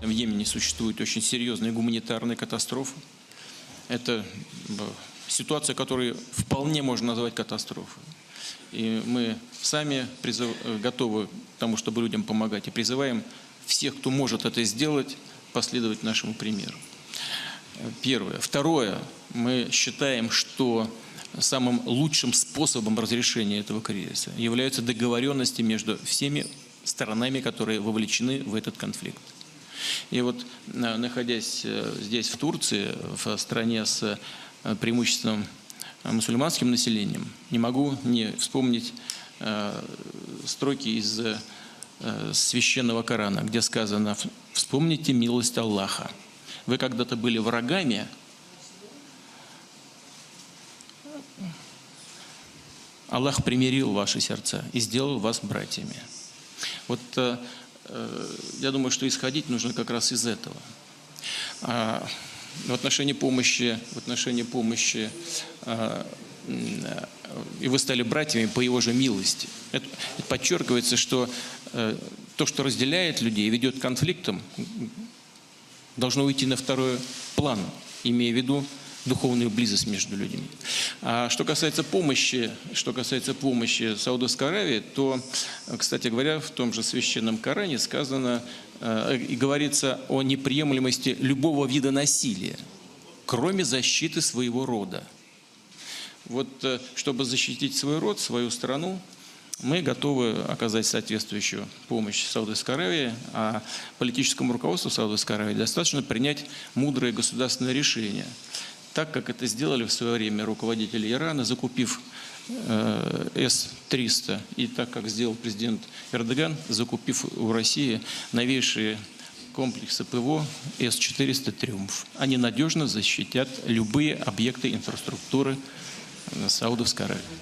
В Йемене существует очень серьезная гуманитарная катастрофа. Это ситуация, которую вполне можно назвать катастрофой. И мы сами готовы к тому, чтобы людям помогать, и призываем всех, кто может это сделать, последовать нашему примеру. Первое. Второе. Мы считаем, что самым лучшим способом разрешения этого кризиса являются договоренности между всеми сторонами, которые вовлечены в этот конфликт. И вот, находясь здесь, в Турции, в стране с преимуществом мусульманским населением, не могу не вспомнить строки из священного Корана, где сказано: «Вспомните милость Аллаха. Вы когда-то были врагами, Аллах примирил ваши сердца и сделал вас братьями». Вот я думаю, что исходить нужно как раз из этого. В отношении помощи, и вы стали братьями по его же милости. Это подчеркивается, что то, что разделяет людей и ведет к конфликтам, должно уйти на второй план, имея в виду духовную близость между людьми. А что касается помощи Саудовской Аравии, то, кстати говоря, в том же священном Коране сказано и говорится о неприемлемости любого вида насилия, кроме защиты своего рода. Вот, чтобы защитить свой род, свою страну, мы готовы оказать соответствующую помощь Саудовской Аравии, а политическому руководству Саудовской Аравии достаточно принять мудрое государственное решение, так как это сделали в свое время руководители Ирана, закупив С-300, и так как сделал президент Эрдоган, закупив у России новейшие комплексы ПВО С-400 «Триумф». Они надежно защитят любые объекты инфраструктуры Саудовской Аравии.